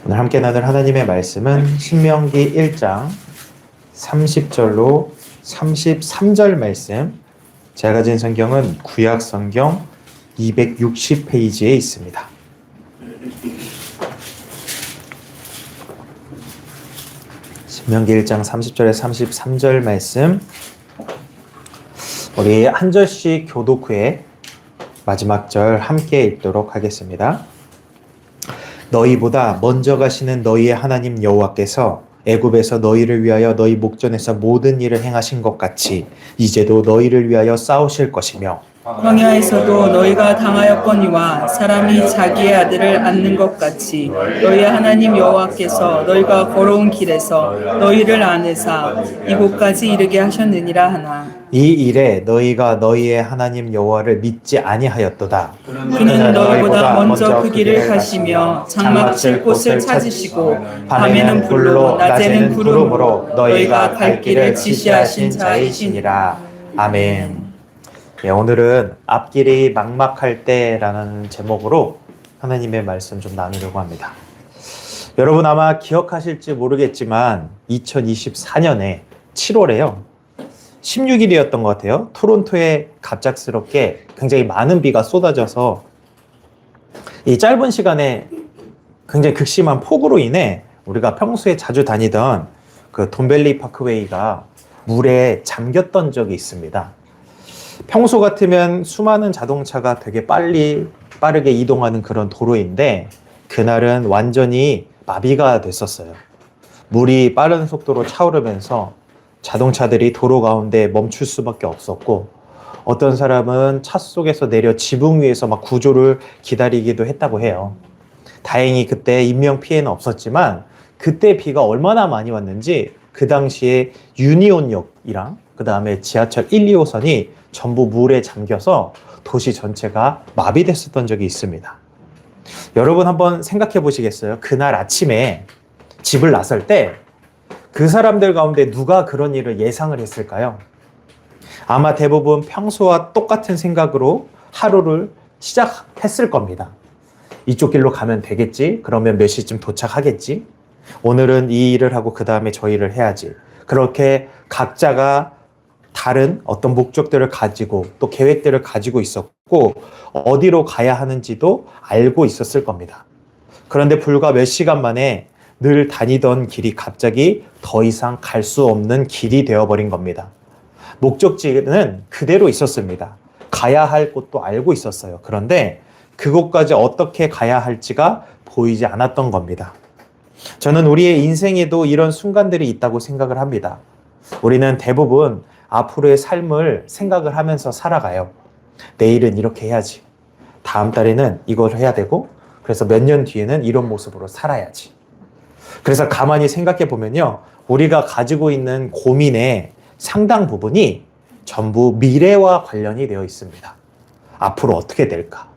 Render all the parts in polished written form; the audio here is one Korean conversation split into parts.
오늘 함께 나눌 하나님의 말씀은 신명기 1장 30절로 33절 말씀. 제가 가진 성경은 구약 성경 260페이지에 있습니다. 신명기 1장 30절에 33절 말씀. 우리 한 절씩 교독 후에 마지막 절 함께 읽도록 하겠습니다. 너희보다 먼저 가시는 너희의 하나님 여호와께서 애굽에서 너희를 위하여 너희 목전에서 모든 일을 행하신 것 같이 이제도 너희를 위하여 싸우실 것이며 광야에서도 너희가 당하였거니와 사람이 자기의 아들을 안는 것 같이 너희의 하나님 여호와께서 너희가 걸어온 길에서 너희를 안으사 이곳까지 이르게 하셨느니라 하나. 이 일에 너희가 너희의 하나님 여호와를 믿지 아니하였도다. 그는 너희보다 먼저 그 길을 가시며 장막 칠 곳을 찾으시고 밤에는 불로 낮에는 구름으로 너희가 갈 길을 지시하신 자이시니라. 아멘. 네, 오늘은 앞길이 막막할 때라는 제목으로 하나님의 말씀 좀 나누려고 합니다. 여러분 아마 기억하실지 모르겠지만 2024년에 7월에요. 16일이었던 것 같아요. 토론토에 갑작스럽게 굉장히 많은 비가 쏟아져서 이 짧은 시간에 굉장히 극심한 폭우로 인해 우리가 평소에 자주 다니던 그 돈벨리 파크웨이가 물에 잠겼던 적이 있습니다. 평소 같으면 수많은 자동차가 되게 빠르게 이동하는 그런 도로인데 그날은 완전히 마비가 됐었어요. 물이 빠른 속도로 차오르면서 자동차들이 도로 가운데 멈출 수밖에 없었고 어떤 사람은 차 속에서 내려 지붕 위에서 막 구조를 기다리기도 했다고 해요. 다행히 그때 인명 피해는 없었지만 그때 비가 얼마나 많이 왔는지 그 당시에 유니온역이랑 그 다음에 지하철 1, 2호선이 전부 물에 잠겨서 도시 전체가 마비됐었던 적이 있습니다. 여러분 한번 생각해 보시겠어요? 그날 아침에 집을 나설 때 그 사람들 가운데 누가 그런 일을 예상을 했을까요? 아마 대부분 평소와 똑같은 생각으로 하루를 시작했을 겁니다. 이쪽 길로 가면 되겠지? 그러면 몇 시쯤 도착하겠지? 오늘은 이 일을 하고 그 다음에 저 일을 해야지. 그렇게 각자가 다른 어떤 목적들을 가지고 또 계획들을 가지고 있었고 어디로 가야 하는지도 알고 있었을 겁니다. 그런데 불과 몇 시간 만에 늘 다니던 길이 갑자기 더 이상 갈 수 없는 길이 되어버린 겁니다. 목적지는 그대로 있었습니다. 가야 할 곳도 알고 있었어요. 그런데 그곳까지 어떻게 가야 할지가 보이지 않았던 겁니다. 저는 우리의 인생에도 이런 순간들이 있다고 생각을 합니다. 우리는 대부분 앞으로의 삶을 생각을 하면서 살아가요. 내일은 이렇게 해야지. 다음 달에는 이걸 해야 되고 그래서 몇 년 뒤에는 이런 모습으로 살아야지. 그래서 가만히 생각해 보면요. 우리가 가지고 있는 고민의 상당 부분이 전부 미래와 관련이 되어 있습니다. 앞으로 어떻게 될까?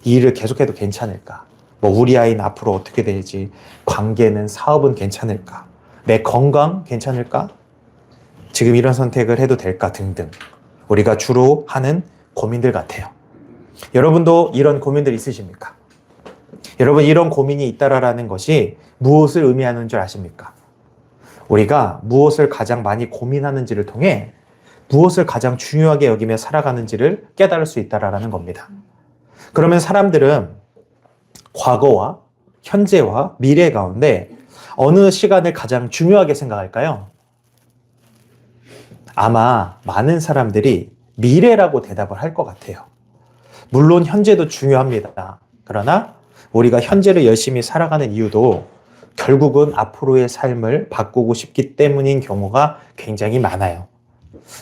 이 일을 계속해도 괜찮을까? 우리 아이는 앞으로 어떻게 될지, 관계는, 사업은 괜찮을까? 내 건강 괜찮을까? 지금 이런 선택을 해도 될까? 등등. 우리가 주로 하는 고민들 같아요. 여러분도 이런 고민들 있으십니까? 여러분 이런 고민이 있다라는 것이 무엇을 의미하는 줄 아십니까? 우리가 무엇을 가장 많이 고민하는지를 통해 무엇을 가장 중요하게 여기며 살아가는지를 깨달을 수 있다라는 겁니다. 그러면 사람들은 과거와 현재와 미래 가운데 어느 시간을 가장 중요하게 생각할까요? 아마 많은 사람들이 미래라고 대답을 할 것 같아요. 물론 현재도 중요합니다. 그러나 우리가 현재를 열심히 살아가는 이유도 결국은 앞으로의 삶을 바꾸고 싶기 때문인 경우가 굉장히 많아요.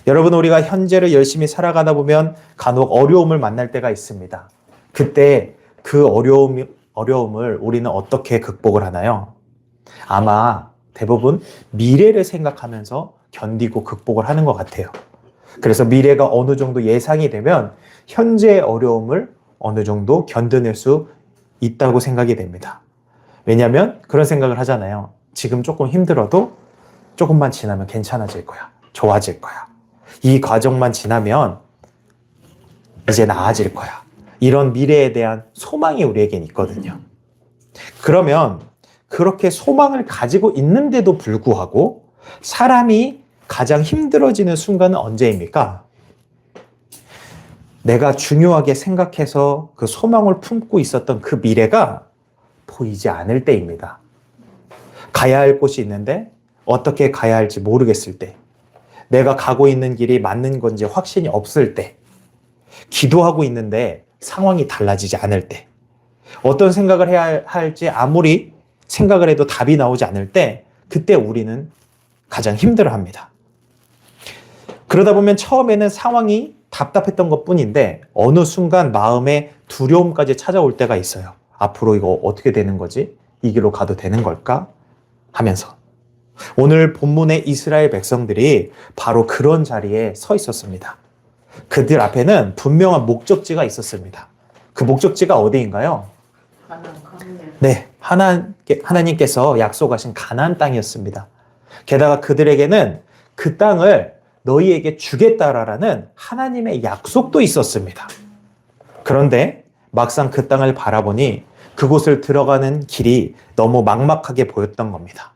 여러분 우리가 현재를 열심히 살아가다 보면 간혹 어려움을 만날 때가 있습니다. 그때 그 어려움을 우리는 어떻게 극복을 하나요? 아마 대부분 미래를 생각하면서 견디고 극복을 하는 것 같아요. 그래서 미래가 어느 정도 예상이 되면 현재의 어려움을 어느 정도 견뎌낼 수 있다고 생각이 됩니다. 왜냐하면 그런 생각을 하잖아요. 지금 조금 힘들어도 조금만 지나면 괜찮아질 거야. 좋아질 거야. 이 과정만 지나면 이제 나아질 거야. 이런 미래에 대한 소망이 우리에겐 있거든요. 그러면 그렇게 소망을 가지고 있는데도 불구하고 사람이 가장 힘들어지는 순간은 언제입니까? 내가 중요하게 생각해서 그 소망을 품고 있었던 그 미래가 보이지 않을 때입니다. 가야 할 곳이 있는데 어떻게 가야 할지 모르겠을 때, 내가 가고 있는 길이 맞는 건지 확신이 없을 때, 기도하고 있는데 상황이 달라지지 않을 때, 어떤 생각을 해야 할지 아무리 생각을 해도 답이 나오지 않을 때, 그때 우리는 가장 힘들어합니다. 그러다 보면 처음에는 상황이 답답했던 것뿐인데 어느 순간 마음에 두려움까지 찾아올 때가 있어요. 앞으로 이거 어떻게 되는 거지? 이 길로 가도 되는 걸까? 하면서 오늘 본문의 이스라엘 백성들이 바로 그런 자리에 서 있었습니다. 그들 앞에는 분명한 목적지가 있었습니다. 그 목적지가 어디인가요? 네, 하나님께서 약속하신 가나안 땅이었습니다. 게다가 그들에게는 그 땅을 너희에게 주겠다라는 하나님의 약속도 있었습니다. 그런데 막상 그 땅을 바라보니 그곳을 들어가는 길이 너무 막막하게 보였던 겁니다.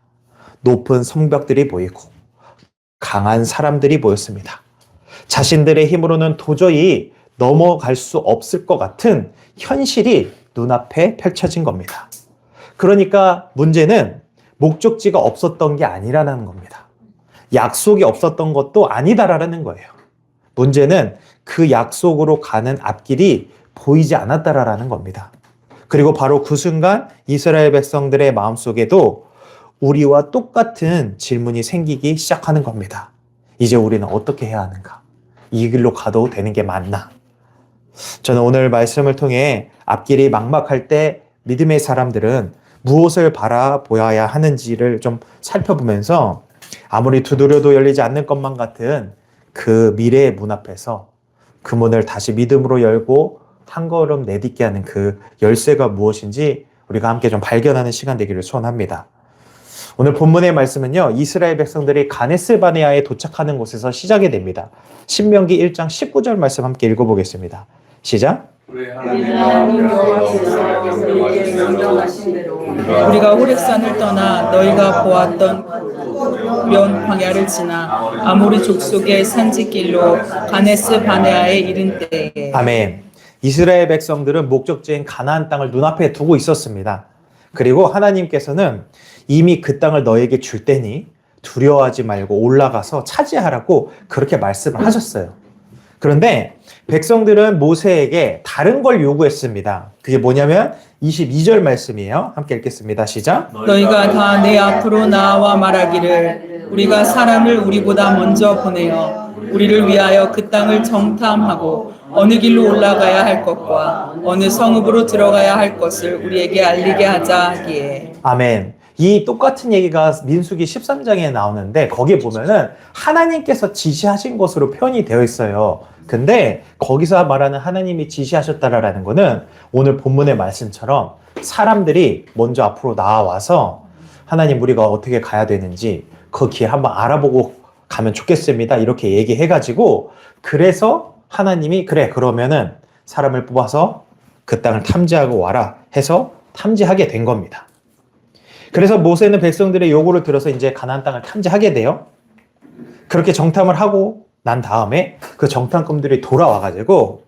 높은 성벽들이 보이고 강한 사람들이 보였습니다. 자신들의 힘으로는 도저히 넘어갈 수 없을 것 같은 현실이 눈앞에 펼쳐진 겁니다. 그러니까 문제는 목적지가 없었던 게 아니라는 겁니다. 약속이 없었던 것도 아니다라는 거예요. 문제는 그 약속으로 가는 앞길이 보이지 않았다라는 겁니다. 그리고 바로 그 순간 이스라엘 백성들의 마음속에도 우리와 똑같은 질문이 생기기 시작하는 겁니다. 이제 우리는 어떻게 해야 하는가? 이 길로 가도 되는 게 맞나? 저는 오늘 말씀을 통해 앞길이 막막할 때 믿음의 사람들은 무엇을 바라보아야 하는지를 좀 살펴보면서 아무리 두드려도 열리지 않는 것만 같은 그 미래의 문 앞에서 그 문을 다시 믿음으로 열고 한 걸음 내딛게 하는 그 열쇠가 무엇인지 우리가 함께 좀 발견하는 시간 되기를 소원합니다. 오늘 본문의 말씀은요, 이스라엘 백성들이 가데스 바네아에 도착하는 곳에서 시작이 됩니다. 신명기 1장 19절 말씀 함께 읽어보겠습니다. 시작. 우리가 호렙산을 떠나 너희가 보았던 면 광야를 지나 아모리 족속의 산지길로 가데스 바네아에 이른 때에. 아멘. 이스라엘 백성들은 목적지인 가나안 땅을 눈앞에 두고 있었습니다. 그리고 하나님께서는 이미 그 땅을 너에게 줄 테니 두려워하지 말고 올라가서 차지하라고 그렇게 말씀을 하셨어요. 그런데 백성들은 모세에게 다른 걸 요구했습니다. 그게 뭐냐면 22절 말씀이에요. 함께 읽겠습니다. 시작. 너희가 다 내 앞으로 나와 말하기를 우리가 사람을 우리보다 먼저 보내어 우리를 위하여 그 땅을 정탐하고 어느 길로 올라가야 할 것과 어느 성읍으로 들어가야 할 것을 우리에게 알리게 하자 하기에. 아멘. 이 똑같은 얘기가 민수기 13장에 나오는데 거기에 보면은 하나님께서 지시하신 것으로 표현이 되어 있어요. 근데 거기서 말하는 하나님이 지시하셨다라는 거는 오늘 본문의 말씀처럼 사람들이 먼저 앞으로 나와서 하나님 우리가 어떻게 가야 되는지 그 길 한번 알아보고 가면 좋겠습니다. 이렇게 얘기해가지고 그래서 하나님이 그래 그러면은 사람을 뽑아서 그 땅을 탐지하고 와라 해서 탐지하게 된 겁니다. 그래서 모세는 백성들의 요구를 들어서 이제 가나안 땅을 탐지하게 돼요. 그렇게 정탐을 하고 난 다음에 그 정탐꾼들이 돌아와가지고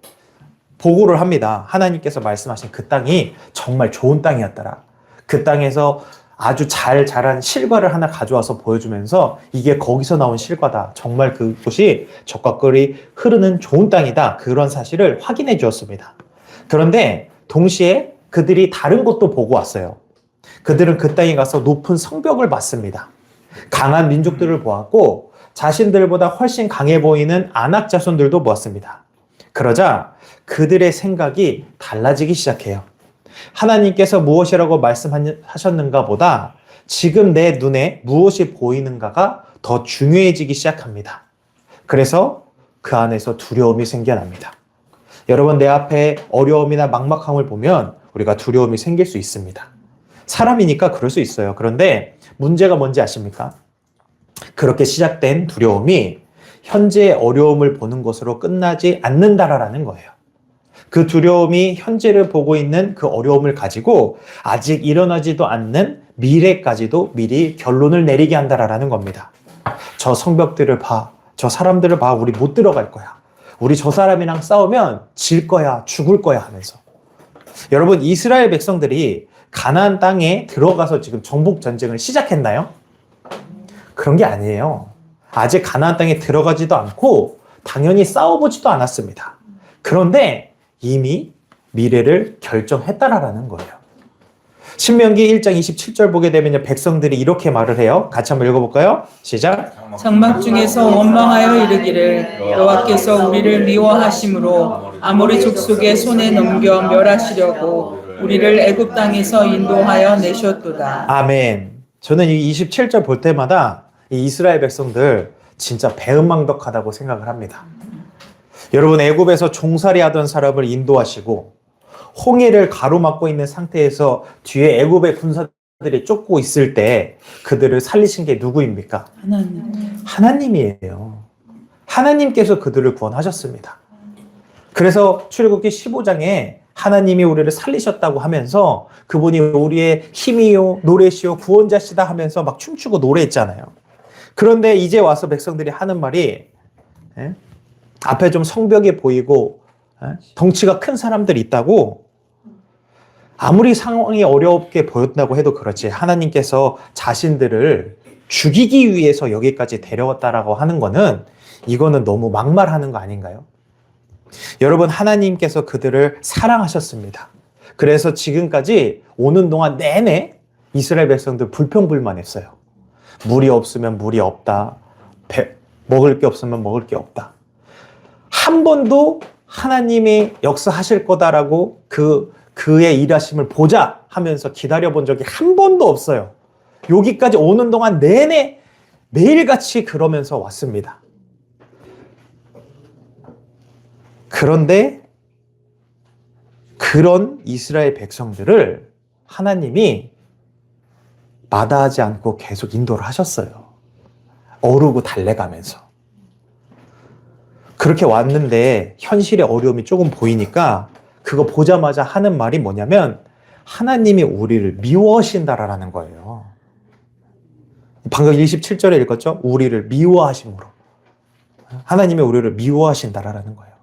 보고를 합니다. 하나님께서 말씀하신 그 땅이 정말 좋은 땅이었더라. 그 땅에서 아주 잘 자란 실과를 하나 가져와서 보여주면서 이게 거기서 나온 실과다. 정말 그곳이 젖과 꿀이 흐르는 좋은 땅이다. 그런 사실을 확인해 주었습니다. 그런데 동시에 그들이 다른 것도 보고 왔어요. 그들은 그 땅에 가서 높은 성벽을 봤습니다. 강한 민족들을 보았고 자신들보다 훨씬 강해 보이는 아낙 자손들도 보았습니다. 그러자 그들의 생각이 달라지기 시작해요. 하나님께서 무엇이라고 말씀하셨는가 보다 지금 내 눈에 무엇이 보이는가가 더 중요해지기 시작합니다. 그래서 그 안에서 두려움이 생겨납니다. 여러분, 내 앞에 어려움이나 막막함을 보면 우리가 두려움이 생길 수 있습니다. 사람이니까 그럴 수 있어요. 그런데 문제가 뭔지 아십니까? 그렇게 시작된 두려움이 현재의 어려움을 보는 것으로 끝나지 않는다라는 거예요. 그 두려움이 현재를 보고 있는 그 어려움을 가지고 아직 일어나지도 않는 미래까지도 미리 결론을 내리게 한다라는 겁니다. 저 성벽들을 봐. 저 사람들을 봐. 우리 못 들어갈 거야. 우리 저 사람이랑 싸우면 질 거야. 죽을 거야 하면서. 여러분, 이스라엘 백성들이 가나안 땅에 들어가서 지금 정복 전쟁을 시작했나요? 그런 게 아니에요. 아직 가나안 땅에 들어가지도 않고 당연히 싸워보지도 않았습니다. 그런데 이미 미래를 결정했다라는 거예요. 신명기 1장 27절 보게 되면 백성들이 이렇게 말을 해요. 같이 한번 읽어볼까요? 시작. 장막 중에서 원망하여 이르기를 여호와께서 우리를 미워하심으로 아모리 족속의 손에 넘겨 멸하시려고 우리를 애굽 땅에서 인도하여 내셨도다. 아멘. 저는 이 27절 볼 때마다 이 이스라엘 백성들 진짜 배은망덕하다고 생각을 합니다. 여러분, 애굽에서 종살이 하던 사람을 인도하시고 홍해를 가로막고 있는 상태에서 뒤에 애굽의 군사들이 쫓고 있을 때 그들을 살리신 게 누구입니까? 하나님. 하나님이에요. 하나님께서 그들을 구원하셨습니다. 그래서 출애굽기 15장에 하나님이 우리를 살리셨다고 하면서 그분이 우리의 힘이요 노래시요 구원자시다 하면서 막 춤추고 노래했잖아요. 그런데 이제 와서 백성들이 하는 말이 앞에 좀 성벽이 보이고 덩치가 큰 사람들이 있다고, 아무리 상황이 어렵게 보였다고 해도 그렇지 하나님께서 자신들을 죽이기 위해서 여기까지 데려왔다라고 하는 거는 이거는 너무 막말하는 거 아닌가요? 여러분, 하나님께서 그들을 사랑하셨습니다. 그래서 지금까지 오는 동안 내내 이스라엘 백성들 불평불만했어요. 물이 없으면 물이 없다. 먹을 게 없으면 먹을 게 없다. 한 번도 하나님이 역사하실 거다라고 그의 일하심을 보자 하면서 기다려본 적이 한 번도 없어요. 여기까지 오는 동안 내내 매일같이 그러면서 왔습니다. 그런데 그런 이스라엘 백성들을 하나님이 마다하지 않고 계속 인도를 하셨어요. 어르고 달래가면서. 그렇게 왔는데 현실의 어려움이 조금 보이니까 그거 보자마자 하는 말이 뭐냐면 하나님이 우리를 미워하신다라는 거예요. 방금 27절에 읽었죠? 우리를 미워하심으로. 하나님이 우리를 미워하신다라는 거예요.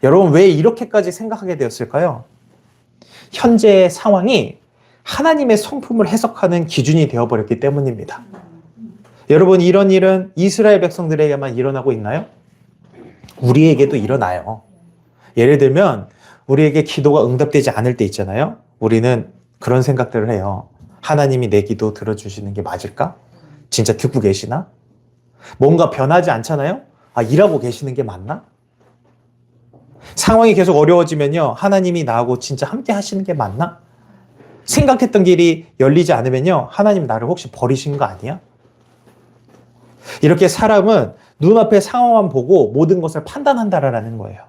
여러분, 왜 이렇게까지 생각하게 되었을까요? 현재의 상황이 하나님의 성품을 해석하는 기준이 되어버렸기 때문입니다. 여러분, 이런 일은 이스라엘 백성들에게만 일어나고 있나요? 우리에게도 일어나요. 예를 들면 우리에게 기도가 응답되지 않을 때 있잖아요. 우리는 그런 생각들을 해요. 하나님이 내 기도 들어주시는 게 맞을까? 진짜 듣고 계시나? 뭔가 변하지 않잖아요? 일하고 계시는 게 맞나? 상황이 계속 어려워지면요, 하나님이 나하고 진짜 함께 하시는 게 맞나? 생각했던 길이 열리지 않으면요, 하나님 나를 혹시 버리신 거 아니야? 이렇게 사람은 눈앞의 상황만 보고 모든 것을 판단한다라는 거예요.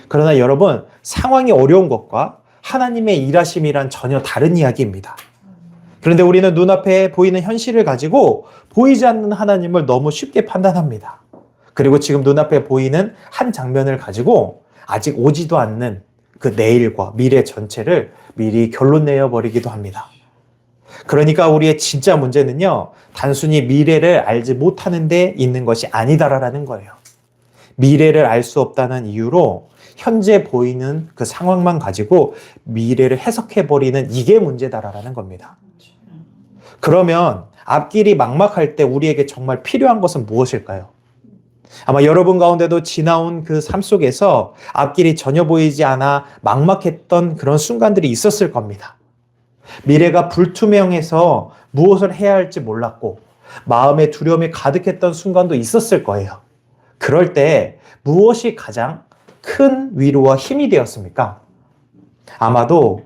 그러나 여러분, 상황이 어려운 것과 하나님의 일하심이란 전혀 다른 이야기입니다. 그런데 우리는 눈앞에 보이는 현실을 가지고 보이지 않는 하나님을 너무 쉽게 판단합니다. 그리고 지금 눈앞에 보이는 한 장면을 가지고 아직 오지도 않는 그 내일과 미래 전체를 미리 결론 내어버리기도 합니다. 그러니까 우리의 진짜 문제는요, 단순히 미래를 알지 못하는 데 있는 것이 아니다라는 거예요. 미래를 알 수 없다는 이유로 현재 보이는 그 상황만 가지고 미래를 해석해버리는 이게 문제다라는 겁니다. 그러면 앞길이 막막할 때 우리에게 정말 필요한 것은 무엇일까요? 아마 여러분 가운데도 지나온 그 삶 속에서 앞길이 전혀 보이지 않아 막막했던 그런 순간들이 있었을 겁니다. 미래가 불투명해서 무엇을 해야 할지 몰랐고 마음에 두려움이 가득했던 순간도 있었을 거예요. 그럴 때 무엇이 가장 큰 위로와 힘이 되었습니까? 아마도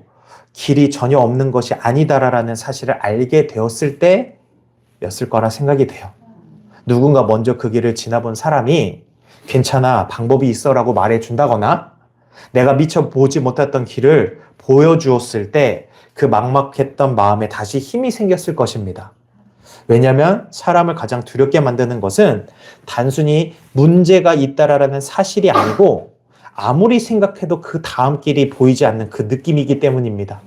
길이 전혀 없는 것이 아니다라는 사실을 알게 되었을 때였을 거라 생각이 돼요. 누군가 먼저 그 길을 지나본 사람이 괜찮아, 방법이 있어라고 말해준다거나 내가 미처 보지 못했던 길을 보여주었을 때 그 막막했던 마음에 다시 힘이 생겼을 것입니다. 왜냐하면 사람을 가장 두렵게 만드는 것은 단순히 문제가 있다라는 사실이 아니고 아무리 생각해도 그 다음 길이 보이지 않는 그 느낌이기 때문입니다.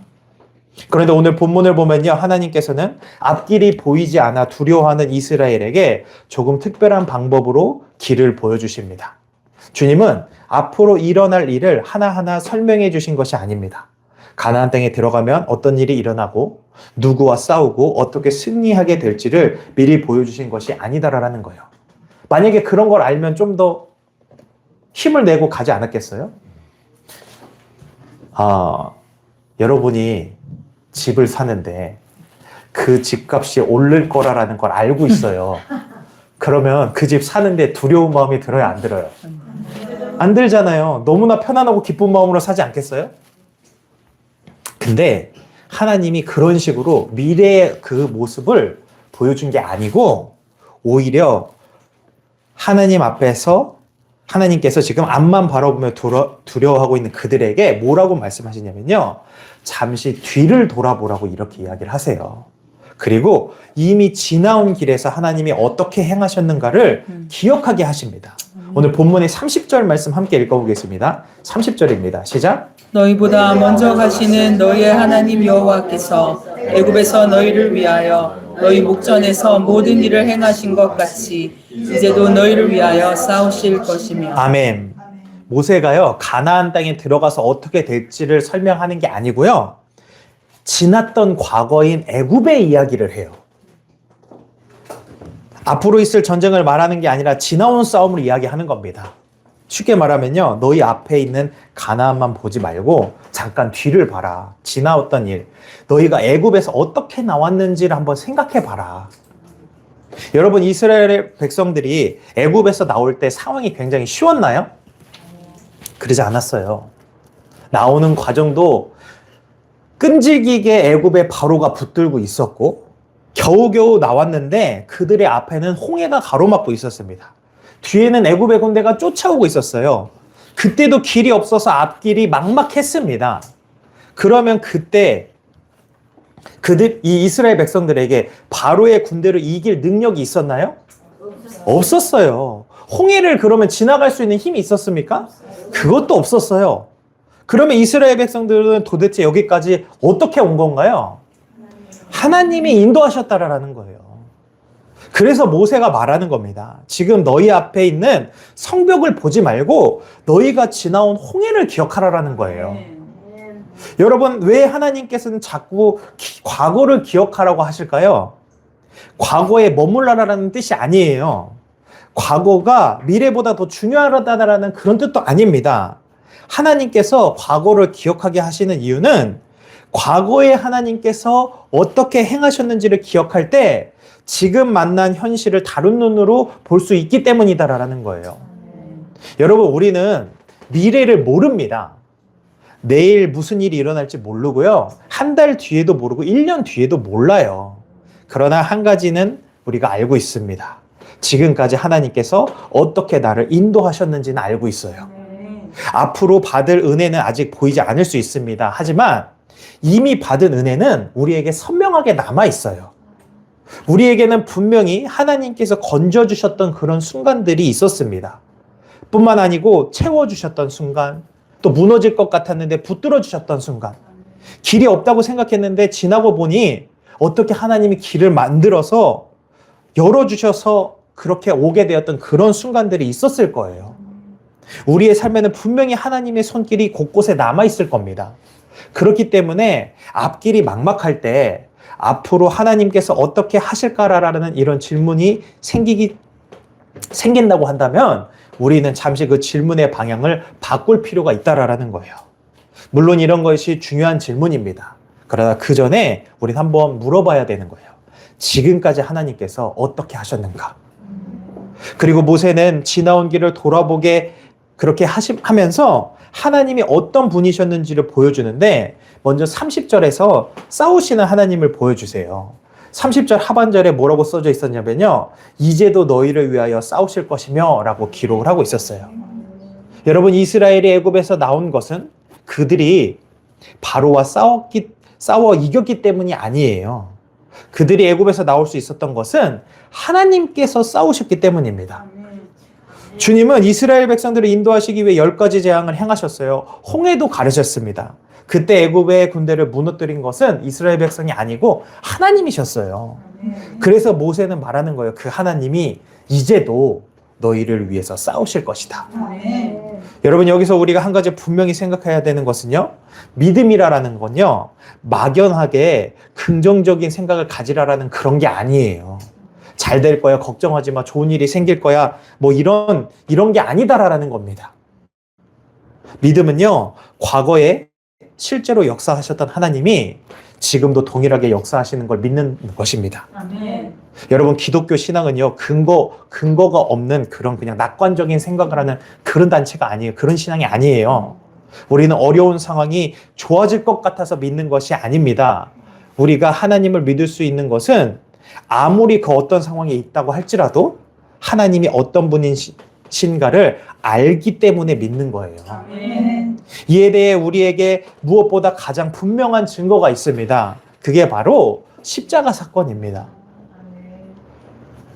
그런데 오늘 본문을 보면요, 하나님께서는 앞길이 보이지 않아 두려워하는 이스라엘에게 조금 특별한 방법으로 길을 보여주십니다. 주님은 앞으로 일어날 일을 하나하나 설명해 주신 것이 아닙니다. 가나안 땅에 들어가면 어떤 일이 일어나고 누구와 싸우고 어떻게 승리하게 될지를 미리 보여주신 것이 아니다라는 거예요. 만약에 그런 걸 알면 좀 더 힘을 내고 가지 않았겠어요? 여러분이 집을 사는데 그 집값이 오를 거라는 걸 알고 있어요. 그러면 그 집 사는데 두려운 마음이 들어요, 안 들어요? 안 들잖아요. 너무나 편안하고 기쁜 마음으로 사지 않겠어요? 근데 하나님이 그런 식으로 미래의 그 모습을 보여준 게 아니고 오히려 하나님 앞에서 하나님께서 지금 앞만 바라보며 두려워하고 있는 그들에게 뭐라고 말씀하시냐면요. 잠시 뒤를 돌아보라고 이렇게 이야기를 하세요. 그리고 이미 지나온 길에서 하나님이 어떻게 행하셨는가를 기억하게 하십니다. 오늘 본문의 30절 말씀 함께 읽어보겠습니다. 30절입니다. 시작. 너희보다 먼저 가시는 너희의 하나님 여호와께서 애굽에서 너희를 위하여 너희 목전에서 모든 일을 행하신 것 같이 이제도 너희를 위하여 싸우실 것이며. 아멘. 모세가요, 가나안 땅에 들어가서 어떻게 될지를 설명하는 게 아니고요, 지났던 과거인 애굽의 이야기를 해요. 앞으로 있을 전쟁을 말하는 게 아니라 지나온 싸움을 이야기하는 겁니다. 쉽게 말하면요, 너희 앞에 있는 가나안만 보지 말고 잠깐 뒤를 봐라. 지나왔던 일, 너희가 애굽에서 어떻게 나왔는지를 한번 생각해 봐라. 여러분, 이스라엘의 백성들이 애굽에서 나올 때 상황이 굉장히 쉬웠나요? 그러지 않았어요. 나오는 과정도 끈질기게 애굽의 바로가 붙들고 있었고 겨우겨우 나왔는데 그들의 앞에는 홍해가 가로막고 있었습니다. 뒤에는 애굽의 군대가 쫓아오고 있었어요. 그때도 길이 없어서 앞길이 막막했습니다. 그러면 그때 이 이스라엘 백성들에게 바로의 군대를 이길 능력이 있었나요? 없었어요. 홍해를 그러면 지나갈 수 있는 힘이 있었습니까? 그것도 없었어요. 그러면 이스라엘 백성들은 도대체 여기까지 어떻게 온 건가요? 하나님이 인도하셨다라는 거예요. 그래서 모세가 말하는 겁니다. 지금 너희 앞에 있는 성벽을 보지 말고 너희가 지나온 홍해를 기억하라라는 거예요. 여러분, 왜 하나님께서는 자꾸 과거를 기억하라고 하실까요? 과거에 머물러라라는 뜻이 아니에요. 과거가 미래보다 더 중요하다라는 그런 뜻도 아닙니다. 하나님께서 과거를 기억하게 하시는 이유는 과거에 하나님께서 어떻게 행하셨는지를 기억할 때 지금 만난 현실을 다른 눈으로 볼 수 있기 때문이다라는 거예요. 여러분, 우리는 미래를 모릅니다. 내일 무슨 일이 일어날지 모르고요. 한 달 뒤에도 모르고 1년 뒤에도 몰라요. 그러나 한 가지는 우리가 알고 있습니다. 지금까지 하나님께서 어떻게 나를 인도하셨는지는 알고 있어요. 앞으로 받을 은혜는 아직 보이지 않을 수 있습니다. 하지만 이미 받은 은혜는 우리에게 선명하게 남아 있어요. 우리에게는 분명히 하나님께서 건져주셨던 그런 순간들이 있었습니다. 뿐만 아니고 채워주셨던 순간, 또 무너질 것 같았는데 붙들어 주셨던 순간, 길이 없다고 생각했는데 지나고 보니 어떻게 하나님이 길을 만들어서 열어주셔서 그렇게 오게 되었던 그런 순간들이 있었을 거예요. 우리의 삶에는 분명히 하나님의 손길이 곳곳에 남아있을 겁니다. 그렇기 때문에 앞길이 막막할 때 앞으로 하나님께서 어떻게 하실까라는 이런 질문이 생긴다고 한다면 우리는 잠시 그 질문의 방향을 바꿀 필요가 있다라는 거예요. 물론 이런 것이 중요한 질문입니다. 그러나 그 전에 우리는 한번 물어봐야 되는 거예요. 지금까지 하나님께서 어떻게 하셨는가? 그리고 모세는 지나온 길을 돌아보게 그렇게 하면서 하나님이 어떤 분이셨는지를 보여주는데 먼저 30절에서 싸우시는 하나님을 보여주세요. 30절 하반절에 뭐라고 써져 있었냐면요. 이제도 너희를 위하여 싸우실 것이며 라고 기록을 하고 있었어요. 여러분, 이스라엘이 애굽에서 나온 것은 그들이 바로와 싸워 이겼기 때문이 아니에요. 그들이 애굽에서 나올 수 있었던 것은 하나님께서 싸우셨기 때문입니다. 주님은 이스라엘 백성들을 인도하시기 위해 10가지 재앙을 행하셨어요. 홍해도 가르셨습니다. 그때 애굽의 군대를 무너뜨린 것은 이스라엘 백성이 아니고 하나님이셨어요. 그래서 모세는 말하는 거예요. 그 하나님이 이제도 너희를 위해서 싸우실 것이다. 여러분, 여기서 우리가 한 가지 분명히 생각해야 되는 것은요, 믿음이라는 건요, 막연하게 긍정적인 생각을 가지라라는 그런 게 아니에요. 잘 될 거야, 걱정하지 마, 좋은 일이 생길 거야, 뭐 이런 게 아니다라는 겁니다. 믿음은요, 과거에 실제로 역사하셨던 하나님이 지금도 동일하게 역사하시는 걸 믿는 것입니다. 아멘. 여러분, 기독교 신앙은요, 근거가 없는 그런 그냥 낙관적인 생각을 하는 그런 단체가 아니에요. 그런 신앙이 아니에요. 우리는 어려운 상황이 좋아질 것 같아서 믿는 것이 아닙니다. 우리가 하나님을 믿을 수 있는 것은 아무리 그 어떤 상황에 있다고 할지라도 하나님이 어떤 분이신가를 알기 때문에 믿는 거예요. 아멘. 이에 대해 우리에게 무엇보다 가장 분명한 증거가 있습니다. 그게 바로 십자가 사건입니다.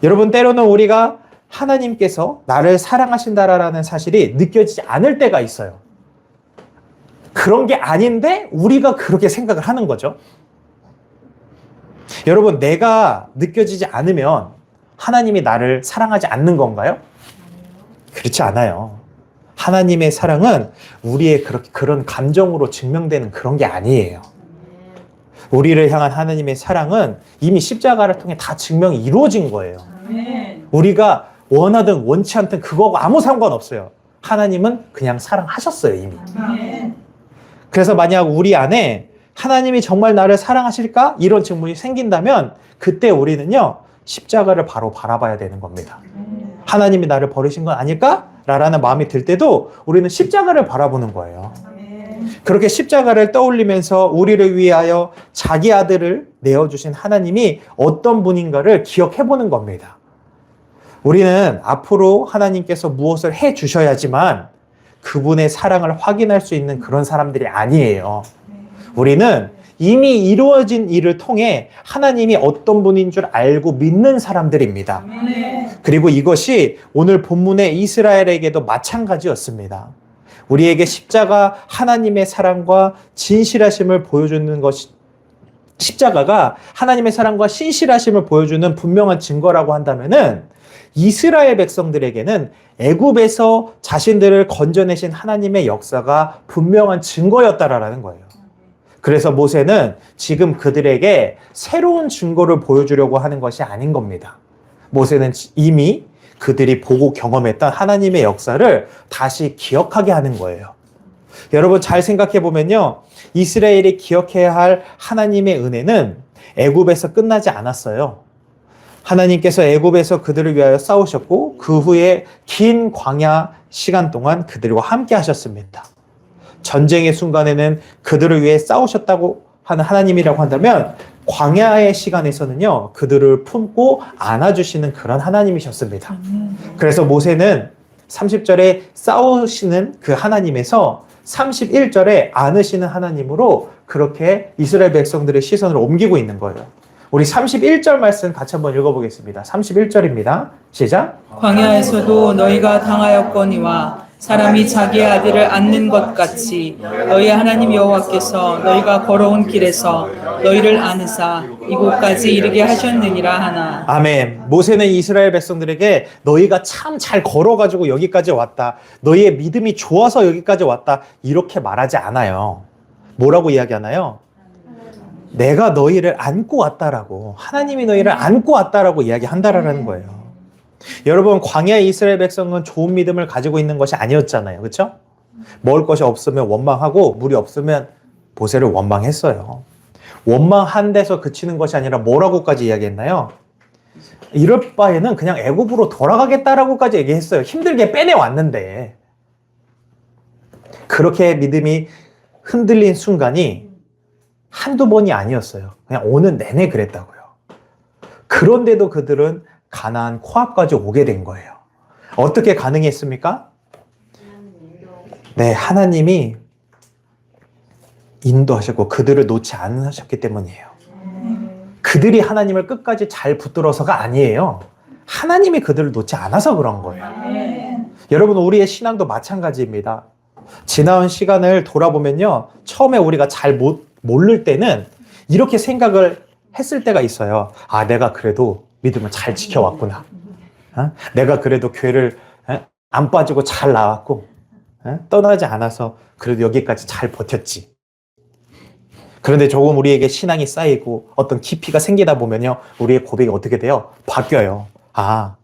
여러분, 때로는 우리가 하나님께서 나를 사랑하신다라는 사실이 느껴지지 않을 때가 있어요. 그런 게 아닌데 우리가 그렇게 생각을 하는 거죠. 여러분, 내가 느껴지지 않으면 하나님이 나를 사랑하지 않는 건가요? 그렇지 않아요. 하나님의 사랑은 우리의 그런 감정으로 증명되는 그런 게 아니에요. 우리를 향한 하나님의 사랑은 이미 십자가를 통해 다 증명이 이루어진 거예요. 우리가 원하든 원치 않든 그거하고 아무 상관없어요. 하나님은 그냥 사랑하셨어요, 이미. 그래서 만약 우리 안에 하나님이 정말 나를 사랑하실까? 이런 질문이 생긴다면 그때 우리는요, 십자가를 바로 바라봐야 되는 겁니다. 하나님이 나를 버리신 건 아닐까? 라는 마음이 들 때도 우리는 십자가를 바라보는 거예요. 그렇게 십자가를 떠올리면서 우리를 위하여 자기 아들을 내어주신 하나님이 어떤 분인가를 기억해보는 겁니다. 우리는 앞으로 하나님께서 무엇을 해주셔야지만 그분의 사랑을 확인할 수 있는 그런 사람들이 아니에요. 우리는 이미 이루어진 일을 통해 하나님이 어떤 분인 줄 알고 믿는 사람들입니다. 그리고 이것이 오늘 본문의 이스라엘에게도 마찬가지였습니다. 우리에게 십자가 하나님의 사랑과 진실하심을 보여주는 것이, 십자가가 하나님의 사랑과 신실하심을 보여주는 분명한 증거라고 한다면은 이스라엘 백성들에게는 애굽에서 자신들을 건져내신 하나님의 역사가 분명한 증거였다라는 거예요. 그래서 모세는 지금 그들에게 새로운 증거를 보여주려고 하는 것이 아닌 겁니다. 모세는 이미 그들이 보고 경험했던 하나님의 역사를 다시 기억하게 하는 거예요. 여러분, 잘 생각해 보면요, 이스라엘이 기억해야 할 하나님의 은혜는 애굽에서 끝나지 않았어요. 하나님께서 애굽에서 그들을 위하여 싸우셨고 그 후에 긴 광야 시간 동안 그들과 함께 하셨습니다. 전쟁의 순간에는 그들을 위해 싸우셨다고 하는 하나님이라고 한다면 광야의 시간에서는요, 그들을 품고 안아주시는 그런 하나님이셨습니다. 그래서 모세는 30절에 싸우시는 그 하나님에서 31절에 안으시는 하나님으로 그렇게 이스라엘 백성들의 시선을 옮기고 있는 거예요. 우리 31절 말씀 같이 한번 읽어보겠습니다. 31절입니다. 시작. 광야에서도 너희가 당하였거니와 사람이 자기의 아들을 안는 것 같이 너희 하나님 여호와께서 너희가 걸어온 길에서 너희를 안으사 이곳까지 이르게 하셨느니라 하나. 아멘. 모세는 이스라엘 백성들에게 너희가 참 잘 걸어가지고 여기까지 왔다, 너희의 믿음이 좋아서 여기까지 왔다, 이렇게 말하지 않아요. 뭐라고 이야기하나요? 내가 너희를 안고 왔다라고, 하나님이 너희를 안고 왔다라고 이야기한다라는 거예요. 여러분, 광야의 이스라엘 백성은 좋은 믿음을 가지고 있는 것이 아니었잖아요. 그렇죠? 먹을 것이 없으면 원망하고 물이 없으면 모세를 원망했어요. 원망한 데서 그치는 것이 아니라 뭐라고까지 이야기했나요? 이럴 바에는 그냥 애굽으로 돌아가겠다라고까지 얘기했어요. 힘들게 빼내왔는데. 그렇게 믿음이 흔들린 순간이 한두 번이 아니었어요. 그냥 오는 내내 그랬다고요. 그런데도 그들은 가나안 코앞까지 오게 된 거예요. 어떻게 가능했습니까? 네, 하나님이 인도하셨고 그들을 놓지 않으셨기 때문이에요. 그들이 하나님을 끝까지 잘 붙들어서가 아니에요. 하나님이 그들을 놓지 않아서 그런 거예요. 여러분, 우리의 신앙도 마찬가지입니다. 지나온 시간을 돌아보면요, 처음에 우리가 잘 모를 때는 이렇게 생각을 했을 때가 있어요. 아, 내가 그래도 믿음을 잘 지켜왔구나. 내가 그래도 교회를 안 빠지고 잘 나왔고, 떠나지 않아서 그래도 여기까지 잘 버텼지. 그런데 조금 우리에게 신앙이 쌓이고 어떤 깊이가 생기다 보면요, 우리의 고백이 어떻게 돼요? 바뀌어요. 아,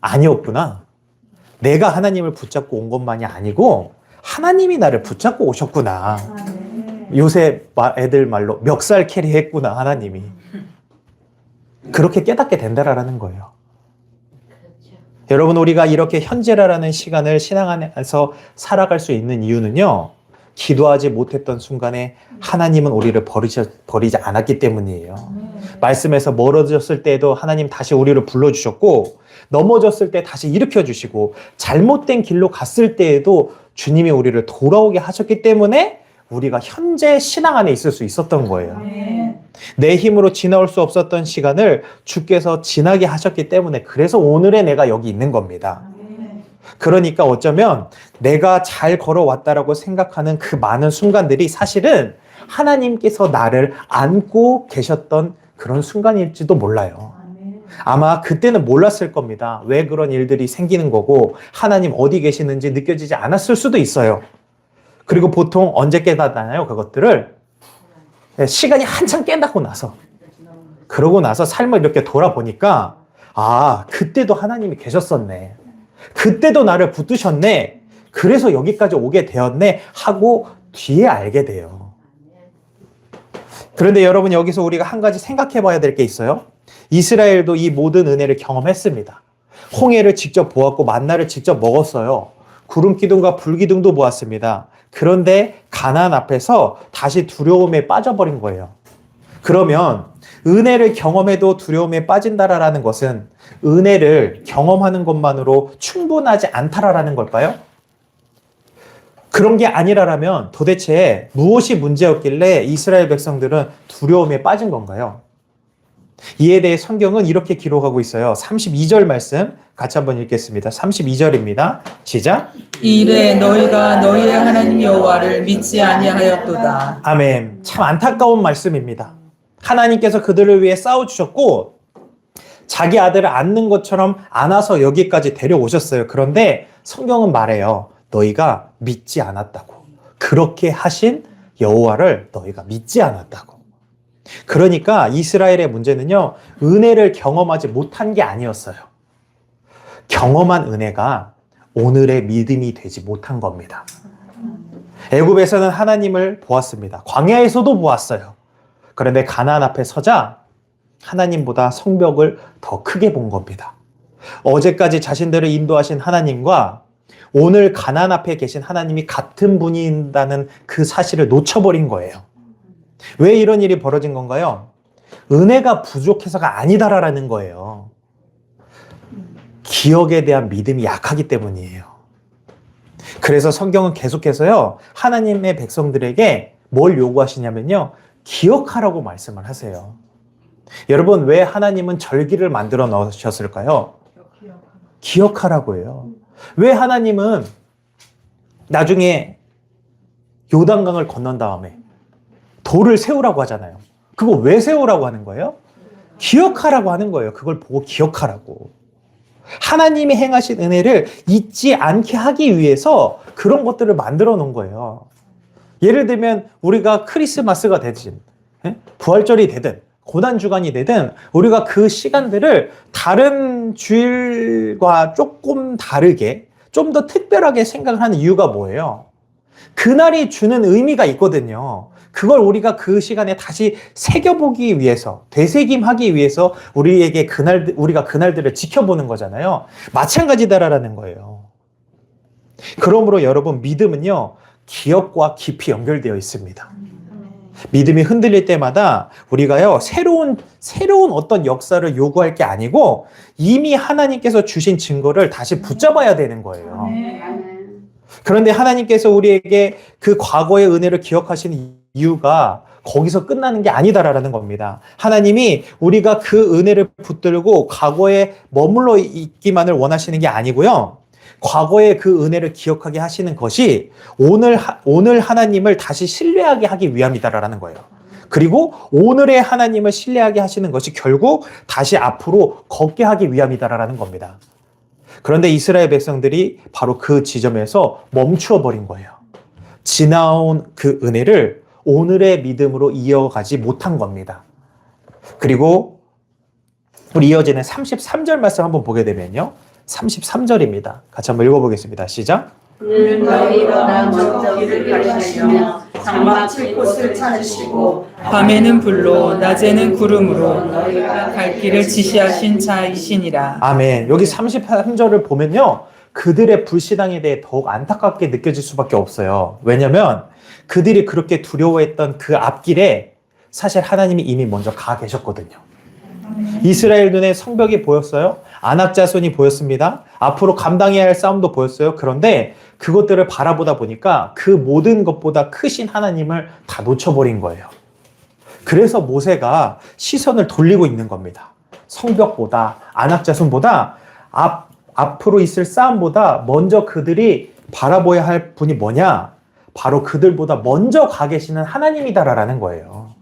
아니었구나. 내가 하나님을 붙잡고 온 것만이 아니고 하나님이 나를 붙잡고 오셨구나. 요새 애들 말로 멱살 캐리 했구나, 하나님이. 그렇게 깨닫게 된다라는 거예요. 여러분, 우리가 이렇게 현재라는 시간을 신앙 안에서 살아갈 수 있는 이유는요, 기도하지 못했던 순간에 하나님은 우리를 버리지 않았기 때문이에요. 말씀에서 멀어졌을 때에도 하나님 다시 우리를 불러주셨고, 넘어졌을 때 다시 일으켜주시고, 잘못된 길로 갔을 때에도 주님이 우리를 돌아오게 하셨기 때문에 우리가 현재 신앙 안에 있을 수 있었던 거예요. 내 힘으로 지나올 수 없었던 시간을 주께서 지나게 하셨기 때문에, 그래서 오늘의 내가 여기 있는 겁니다. 그러니까 어쩌면 내가 잘 걸어왔다라고 생각하는 그 많은 순간들이 사실은 하나님께서 나를 안고 계셨던 그런 순간일지도 몰라요. 아마 그때는 몰랐을 겁니다. 왜 그런 일들이 생기는 거고 하나님 어디 계시는지 느껴지지 않았을 수도 있어요. 그리고 보통 언제 깨닫나요? 그것들을 시간이 한참 깨닫고 나서, 그러고 나서 삶을 이렇게 돌아보니까, 아, 그때도 하나님이 계셨었네. 그때도 나를 붙드셨네. 그래서 여기까지 오게 되었네 하고 뒤에 알게 돼요. 그런데 여러분, 여기서 우리가 한 가지 생각해 봐야 될 게 있어요. 이스라엘도 이 모든 은혜를 경험했습니다. 홍해를 직접 보았고 만나를 직접 먹었어요. 구름 기둥과 불 기둥도 보았습니다. 그런데 가나안 앞에서 다시 두려움에 빠져버린 거예요. 그러면 은혜를 경험해도 두려움에 빠진다라는 것은 은혜를 경험하는 것만으로 충분하지 않다라는 걸까요? 그런 게 아니라면 도대체 무엇이 문제였길래 이스라엘 백성들은 두려움에 빠진 건가요? 이에 대해 성경은 이렇게 기록하고 있어요. 32절 말씀 같이 한번 읽겠습니다. 32절입니다. 시작. 이래 너희가 너희의 하나님 여호와를 믿지 아니하였도다. 아멘. 참 안타까운 말씀입니다. 하나님께서 그들을 위해 싸워주셨고 자기 아들을 안는 것처럼 안아서 여기까지 데려오셨어요. 그런데 성경은 말해요. 너희가 믿지 않았다고. 그렇게 하신 여호와를 너희가 믿지 않았다고. 그러니까 이스라엘의 문제는요, 은혜를 경험하지 못한 게 아니었어요. 경험한 은혜가 오늘의 믿음이 되지 못한 겁니다. 애굽에서는 하나님을 보았습니다. 광야에서도 보았어요. 그런데 가나안 앞에 서자 하나님보다 성벽을 더 크게 본 겁니다. 어제까지 자신들을 인도하신 하나님과 오늘 가나안 앞에 계신 하나님이 같은 분이다는 그 사실을 놓쳐버린 거예요. 왜 이런 일이 벌어진 건가요? 은혜가 부족해서가 아니다라는 거예요. 기억에 대한 믿음이 약하기 때문이에요. 그래서 성경은 계속해서요, 하나님의 백성들에게 뭘 요구하시냐면요, 기억하라고 말씀을 하세요. 여러분, 왜 하나님은 절기를 만들어 넣으셨을까요? 기억하라고 해요. 왜 하나님은 나중에 요단강을 건넌 다음에 돌을 세우라고 하잖아요. 그거 왜 세우라고 하는 거예요? 기억하라고 하는 거예요. 그걸 보고 기억하라고. 하나님이 행하신 은혜를 잊지 않게 하기 위해서 그런 것들을 만들어 놓은 거예요. 예를 들면 우리가 크리스마스가 되든 부활절이 되든 고난주간이 되든 우리가 그 시간들을 다른 주일과 조금 다르게 좀 더 특별하게 생각을 하는 이유가 뭐예요? 그날이 주는 의미가 있거든요. 그걸 우리가 그 시간에 다시 새겨보기 위해서, 되새김하기 위해서 우리에게 우리가 그날들을 지켜보는 거잖아요. 마찬가지다라는 거예요. 그러므로 여러분, 믿음은요, 기억과 깊이 연결되어 있습니다. 믿음이 흔들릴 때마다 우리가요, 새로운 어떤 역사를 요구할 게 아니고 이미 하나님께서 주신 증거를 다시 붙잡아야 되는 거예요. 그런데 하나님께서 우리에게 그 과거의 은혜를 기억하시는 이유가 거기서 끝나는 게 아니다라는 겁니다. 하나님이 우리가 그 은혜를 붙들고 과거에 머물러 있기만을 원하시는 게 아니고요, 과거의 그 은혜를 기억하게 하시는 것이 오늘 하나님을 다시 신뢰하게 하기 위함이다라는 거예요. 그리고 오늘의 하나님을 신뢰하게 하시는 것이 결국 다시 앞으로 걷게 하기 위함이다라는 겁니다. 그런데 이스라엘 백성들이 바로 그 지점에서 멈추어 버린 거예요. 지나온 그 은혜를 오늘의 믿음으로 이어가지 못한 겁니다. 그리고 우리 이어지는 33절 말씀 한번 보게 되면요. 33절입니다. 같이 한번 읽어보겠습니다. 시작. 그는 너희보다 먼저 길을 가시며 장막 칠 곳을 찾으시고 밤에는 불로 낮에는 구름으로 너희가 갈 길을 지시하신 자이시니라. 아멘. 여기 33절을 보면요. 그들의 불신앙에 대해 더욱 안타깝게 느껴질 수밖에 없어요. 왜냐하면 그들이 그렇게 두려워했던 그 앞길에 사실 하나님이 이미 먼저 가 계셨거든요. 이스라엘 눈에 성벽이 보였어요. 아낙 자손이 보였습니다. 앞으로 감당해야 할 싸움도 보였어요. 그런데 그것들을 바라보다 보니까 그 모든 것보다 크신 하나님을 다 놓쳐버린 거예요. 그래서 모세가 시선을 돌리고 있는 겁니다. 성벽보다 아낙 자손보다 앞으로 있을 싸움보다 먼저 그들이 바라봐야 할 분이 뭐냐? 바로 그들보다 먼저 가 계시는 하나님이다라는 거예요.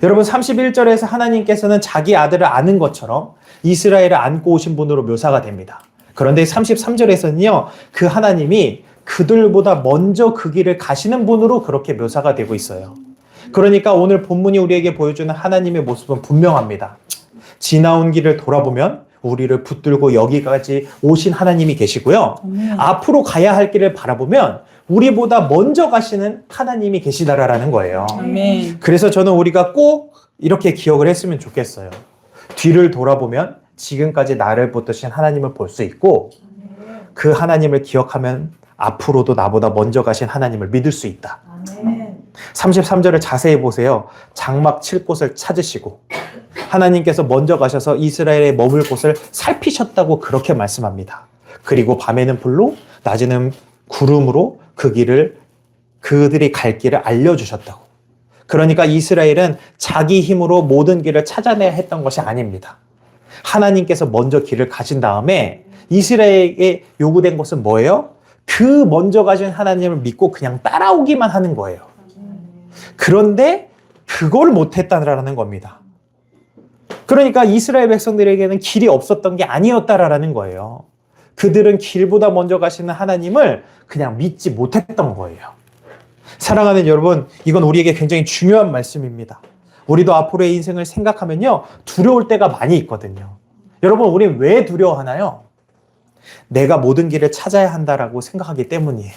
여러분 31절에서 하나님께서는 자기 아들을 아는 것처럼 이스라엘을 안고 오신 분으로 묘사가 됩니다. 그런데 33절에서는요. 그 하나님이 그들보다 먼저 그 길을 가시는 분으로 그렇게 묘사가 되고 있어요. 그러니까 오늘 본문이 우리에게 보여주는 하나님의 모습은 분명합니다. 지나온 길을 돌아보면 우리를 붙들고 여기까지 오신 하나님이 계시고요. 앞으로 가야 할 길을 바라보면 우리보다 먼저 가시는 하나님이 계시다라는 거예요. 아멘. 그래서 저는 우리가 꼭 이렇게 기억을 했으면 좋겠어요. 뒤를 돌아보면 지금까지 나를 붙드신 하나님을 볼 수 있고 그 하나님을 기억하면 앞으로도 나보다 먼저 가신 하나님을 믿을 수 있다. 33절을 자세히 보세요. 장막 칠 곳을 찾으시고 하나님께서 먼저 가셔서 이스라엘에 머물 곳을 살피셨다고 그렇게 말씀합니다. 그리고 밤에는 불로 낮에는 구름으로 그들이 갈 길을 알려주셨다고. 그러니까 이스라엘은 자기 힘으로 모든 길을 찾아내야 했던 것이 아닙니다. 하나님께서 먼저 길을 가신 다음에 이스라엘에게 요구된 것은 뭐예요? 그 먼저 가신 하나님을 믿고 그냥 따라오기만 하는 거예요. 그런데 그걸 못했다라는 겁니다. 그러니까 이스라엘 백성들에게는 길이 없었던 게 아니었다라는 거예요. 그들은 길보다 먼저 가시는 하나님을 그냥 믿지 못했던 거예요. 사랑하는 여러분, 이건 우리에게 굉장히 중요한 말씀입니다. 우리도 앞으로의 인생을 생각하면요, 두려울 때가 많이 있거든요. 여러분, 우린 왜 두려워하나요? 내가 모든 길을 찾아야 한다라고 생각하기 때문이에요.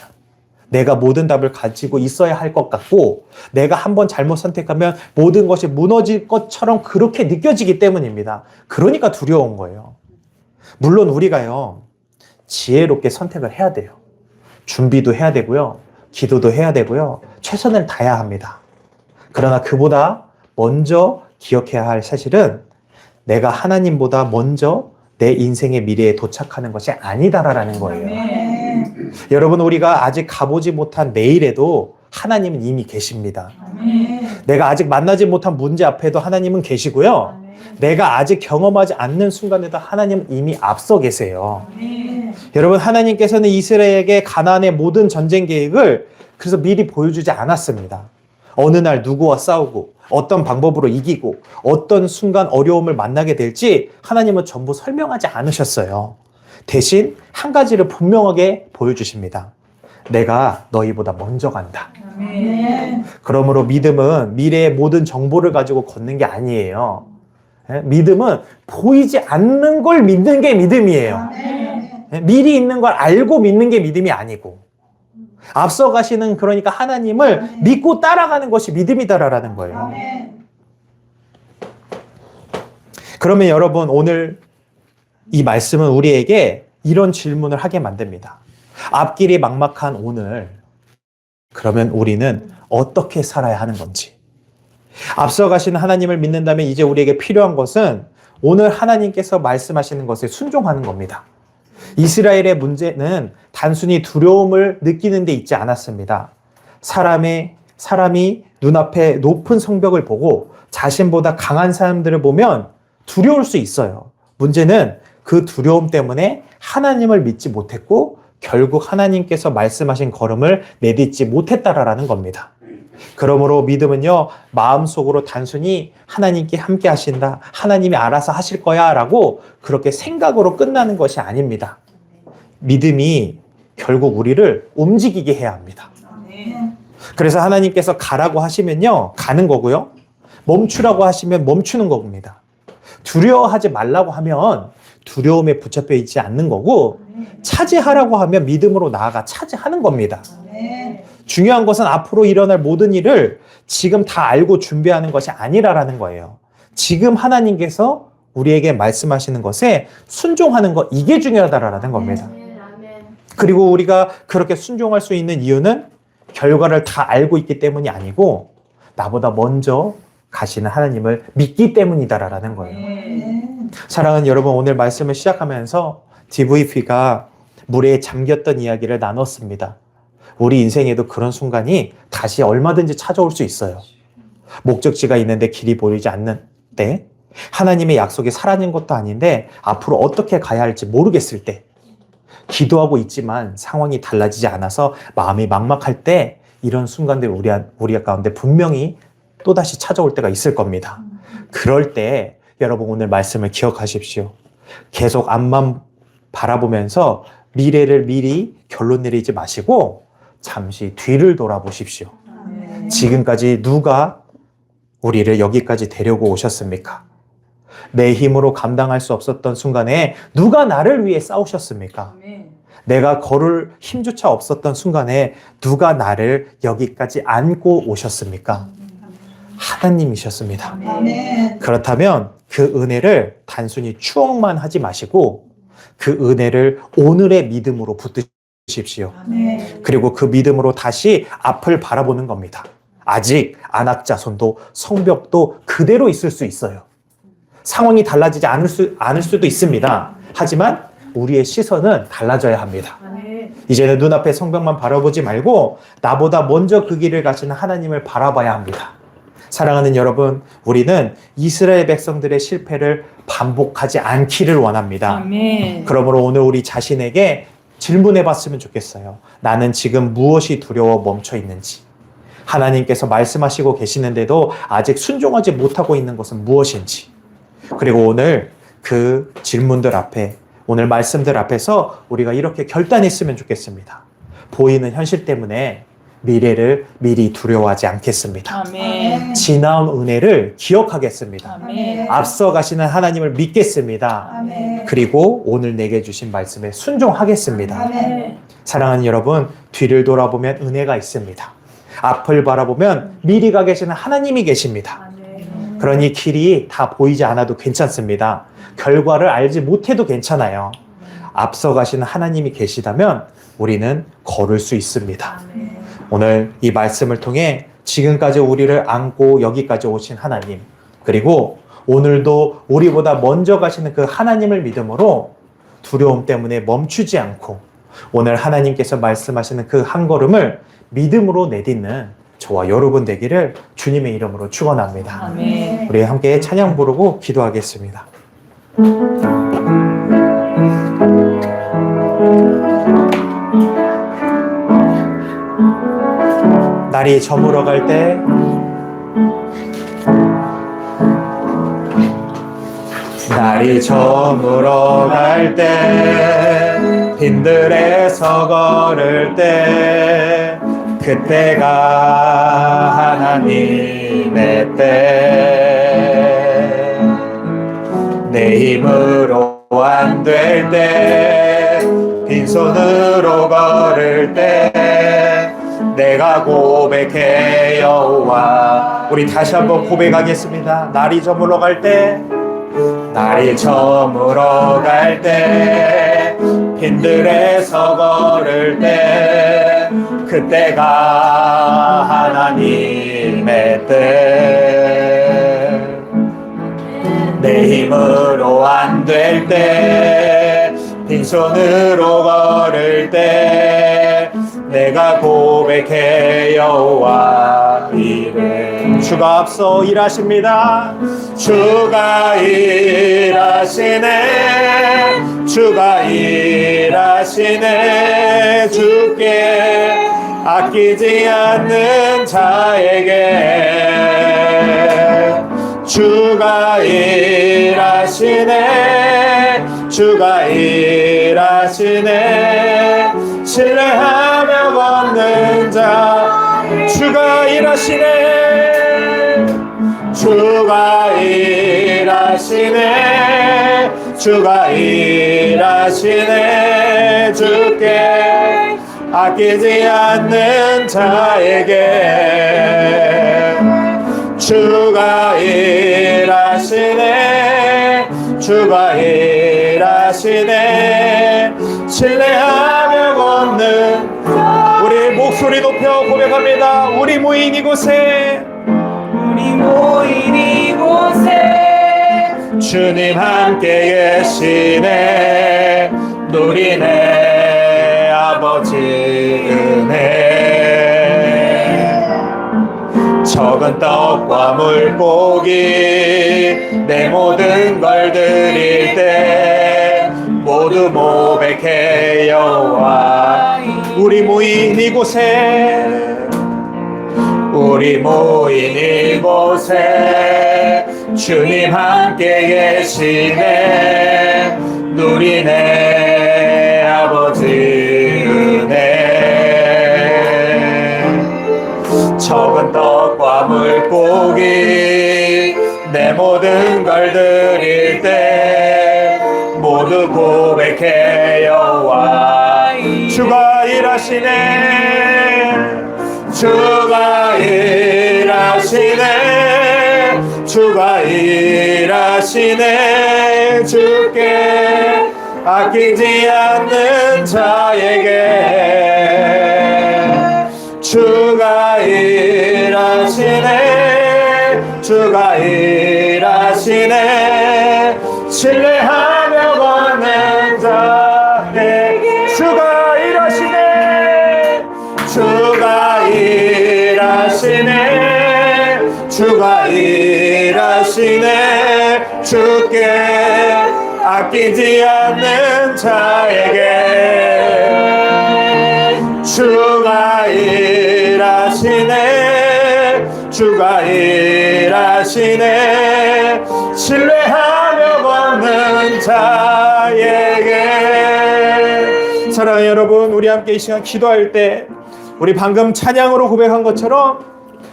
내가 모든 답을 가지고 있어야 할 것 같고 내가 한번 잘못 선택하면 모든 것이 무너질 것처럼 그렇게 느껴지기 때문입니다. 그러니까 두려운 거예요. 물론 우리가요, 지혜롭게 선택을 해야 돼요. 준비도 해야 되고요. 기도도 해야 되고요. 최선을 다해야 합니다. 그러나 그보다 먼저 기억해야 할 사실은 내가 하나님보다 먼저 내 인생의 미래에 도착하는 것이 아니다라는 거예요. 여러분, 우리가 아직 가보지 못한 내일에도 하나님은 이미 계십니다. 내가 아직 만나지 못한 문제 앞에도 하나님은 계시고요. 내가 아직 경험하지 않는 순간에도 하나님은 이미 앞서 계세요. 여러분, 하나님께서는 이스라엘에게 가나안의 모든 전쟁 계획을 그래서 미리 보여주지 않았습니다. 어느 날 누구와 싸우고 어떤 방법으로 이기고 어떤 순간 어려움을 만나게 될지 하나님은 전부 설명하지 않으셨어요. 대신 한 가지를 분명하게 보여주십니다. 내가 너희보다 먼저 간다. 그러므로 믿음은 미래의 모든 정보를 가지고 걷는 게 아니에요. 믿음은 보이지 않는 걸 믿는 게 믿음이에요. 미리 있는 걸 알고 믿는 게 믿음이 아니고, 앞서 가시는, 그러니까 하나님을 믿고 따라가는 것이 믿음이다라는 거예요. 그러면 여러분, 오늘 이 말씀은 우리에게 이런 질문을 하게 만듭니다. 앞길이 막막한 오늘, 그러면 우리는 어떻게 살아야 하는 건지. 앞서 가시는 하나님을 믿는다면 이제 우리에게 필요한 것은 오늘 하나님께서 말씀하시는 것에 순종하는 겁니다. 이스라엘의 문제는 단순히 두려움을 느끼는 데 있지 않았습니다. 사람이 눈앞에 높은 성벽을 보고 자신보다 강한 사람들을 보면 두려울 수 있어요. 문제는 그 두려움 때문에 하나님을 믿지 못했고 결국 하나님께서 말씀하신 걸음을 내딛지 못했다라는 겁니다. 그러므로 믿음은요, 마음속으로 단순히 하나님께 함께 하신다, 하나님이 알아서 하실 거야 라고 그렇게 생각으로 끝나는 것이 아닙니다. 믿음이 결국 우리를 움직이게 해야 합니다. 그래서 하나님께서 가라고 하시면요, 가는 거고요. 멈추라고 하시면 멈추는 겁니다. 두려워하지 말라고 하면 두려움에 붙잡혀 있지 않는 거고, 차지하라고 하면 믿음으로 나아가 차지하는 겁니다. 중요한 것은 앞으로 일어날 모든 일을 지금 다 알고 준비하는 것이 아니라라는 거예요. 지금 하나님께서 우리에게 말씀하시는 것에 순종하는 것, 이게 중요하다라는 겁니다. 그리고 우리가 그렇게 순종할 수 있는 이유는 결과를 다 알고 있기 때문이 아니고 나보다 먼저 가시는 하나님을 믿기 때문이다라는 거예요. 사랑하는 여러분, 오늘 말씀을 시작하면서 DVP가 물에 잠겼던 이야기를 나눴습니다. 우리 인생에도 그런 순간이 다시 얼마든지 찾아올 수 있어요. 목적지가 있는데 길이 보이지 않는 때, 하나님의 약속이 사라진 것도 아닌데 앞으로 어떻게 가야 할지 모르겠을 때, 기도하고 있지만 상황이 달라지지 않아서 마음이 막막할 때, 이런 순간들 우리 가운데 분명히 또다시 찾아올 때가 있을 겁니다. 그럴 때 여러분, 오늘 말씀을 기억하십시오. 계속 앞만 바라보면서 미래를 미리 결론 내리지 마시고 잠시 뒤를 돌아보십시오. 지금까지 누가 우리를 여기까지 데려고 오셨습니까? 내 힘으로 감당할 수 없었던 순간에 누가 나를 위해 싸우셨습니까? 내가 걸을 힘조차 없었던 순간에 누가 나를 여기까지 안고 오셨습니까? 하나님이셨습니다. 그렇다면 그 은혜를 단순히 추억만 하지 마시고 그 은혜를 오늘의 믿음으로 붙드십시오. 그리고 그 믿음으로 다시 앞을 바라보는 겁니다. 아직 안악자손도 성벽도 그대로 있을 수 있어요. 상황이 달라지지 않을 수도 있습니다. 하지만 우리의 시선은 달라져야 합니다. 이제는 눈앞에 성벽만 바라보지 말고 나보다 먼저 그 길을 가시는 하나님을 바라봐야 합니다. 사랑하는 여러분, 우리는 이스라엘 백성들의 실패를 반복하지 않기를 원합니다. 아멘. 그러므로 오늘 우리 자신에게 질문해 봤으면 좋겠어요. 나는 지금 무엇이 두려워 멈춰 있는지, 하나님께서 말씀하시고 계시는데도 아직 순종하지 못하고 있는 것은 무엇인지, 그리고 오늘 그 질문들 앞에, 오늘 말씀들 앞에서 우리가 이렇게 결단했으면 좋겠습니다. 보이는 현실 때문에 미래를 미리 두려워하지 않겠습니다. 아멘. 지나온 은혜를 기억하겠습니다. 아멘. 앞서 가시는 하나님을 믿겠습니다. 아멘. 그리고 오늘 내게 주신 말씀에 순종하겠습니다. 아멘. 사랑하는 여러분, 뒤를 돌아보면 은혜가 있습니다. 앞을 바라보면 미리 가 계시는 하나님이 계십니다. 그러니 길이 다 보이지 않아도 괜찮습니다. 결과를 알지 못해도 괜찮아요. 앞서 가시는 하나님이 계시다면 우리는 걸을 수 있습니다. 오늘 이 말씀을 통해 지금까지 우리를 안고 여기까지 오신 하나님, 그리고 오늘도 우리보다 먼저 가시는 그 하나님을 믿음으로 두려움 때문에 멈추지 않고 오늘 하나님께서 말씀하시는 그 한 걸음을 믿음으로 내딛는 저와 여러분 되기를 주님의 이름으로 축원합니다. 아멘. 우리 함께 찬양 부르고 기도하겠습니다. 날이 저물어 갈 때, 날이 저물어 갈 때, 빈들에서 걸을 때, 그때가 하나님의 때. 내 힘으로 안 될 때, 빈손으로 걸을 때, 내가 고백해 여호와. 우리 다시 한번 고백하겠습니다. 날이 저물어 갈 때, 날이 저물어 갈 때, 빈들에서 걸을 때, 그때가 하나님의 때. 내 힘으로 안 될 때, 빈손으로 걸을 때, 내가 고백해 여호와 이래. 주가 앞서 일하십니다. 주가 일하십니다. 일하시네 주가 일하시네 주께 아끼지 않는 자에게 주가 일하시네 주가 일하시네 신뢰하며 걷는 자 주가 일하시네 주가 일하시네 주가 일하시네 주께 아끼지 않는 자에게 주가 일하시네 주가 일하시네 신뢰하며 걷는 우리 목소리 높여 고백합니다. 우리 모인 이곳에 주님 함께 계시네 누리네 아버지 은혜 적은 떡과 물고기 내 모든 걸 드릴 때 모두 모백해 여호와 우리 모인 이곳에 우리 모인 이곳에 주님 함께 계시네 누리네 아버지 은혜 적은 떡과 물고기 내 모든 걸 드릴 때 모두 고백해 여호와 주가 일하시네 주가 일하시네 주가 일하시네 주께 아끼지 않는 자에게 주가 일하시네 주가 일하시네 신뢰하며 걷는 자에게 주가 일하시네 주가 일하시네 주가 일하시네 주께 아끼지 않는 자에게 주가 일하시네 주가 일하시네 신뢰하며 걷는 자에게 사랑하는 여러분 우리 함께 이 시간 기도할 때 우리 방금 찬양으로 고백한 것처럼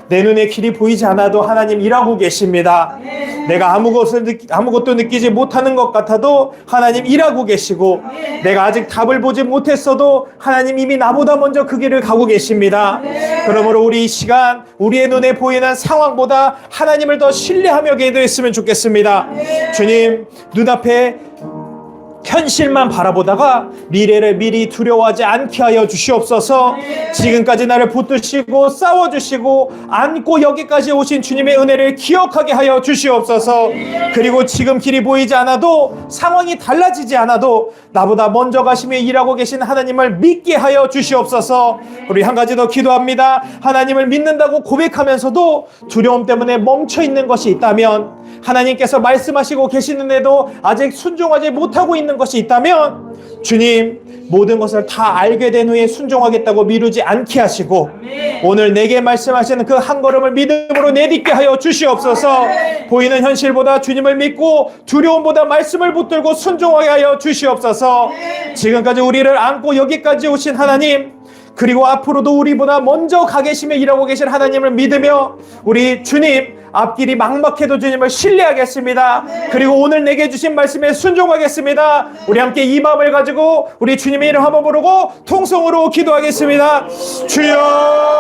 내 눈에 길이 보이지 않아도 하나님 일하고 계십니다. 내가 아무것도 느끼지 못하는 것 같아도 하나님 일하고 계시고 내가 아직 답을 보지 못했어도 하나님 이미 나보다 먼저 그 길을 가고 계십니다. 그러므로 우리 이 시간 우리의 눈에 보이는 상황보다 하나님을 더 신뢰하며 기도했으면 좋겠습니다. 주님 눈앞에 현실만 바라보다가 미래를 미리 두려워하지 않게 하여 주시옵소서. 지금까지 나를 붙드시고 싸워주시고 안고 여기까지 오신 주님의 은혜를 기억하게 하여 주시옵소서. 그리고 지금 길이 보이지 않아도 상황이 달라지지 않아도 나보다 먼저 가시며 일하고 계신 하나님을 믿게 하여 주시옵소서. 우리 한 가지 더 기도합니다. 하나님을 믿는다고 고백하면서도 두려움 때문에 멈춰있는 것이 있다면 하나님께서 말씀하시고 계시는데도 아직 순종하지 못하고 있는 것이 있다면 주님 모든 것을 다 알게 된 후에 순종하겠다고 미루지 않게 하시고 오늘 내게 말씀하시는 그 한 걸음을 믿음으로 내딛게 하여 주시옵소서. 보이는 현실보다 주님을 믿고 두려움보다 말씀을 붙들고 순종하게 하여 주시옵소서. 지금까지 우리를 안고 여기까지 오신 하나님 그리고 앞으로도 우리보다 먼저 가 계시며 일하고 계신 하나님을 믿으며 우리 주님 앞길이 막막해도 주님을 신뢰하겠습니다. 그리고 오늘 내게 주신 말씀에 순종하겠습니다. 우리 함께 이 마음을 가지고 우리 주님의 이름 한번 부르고 통성으로 기도하겠습니다. 주여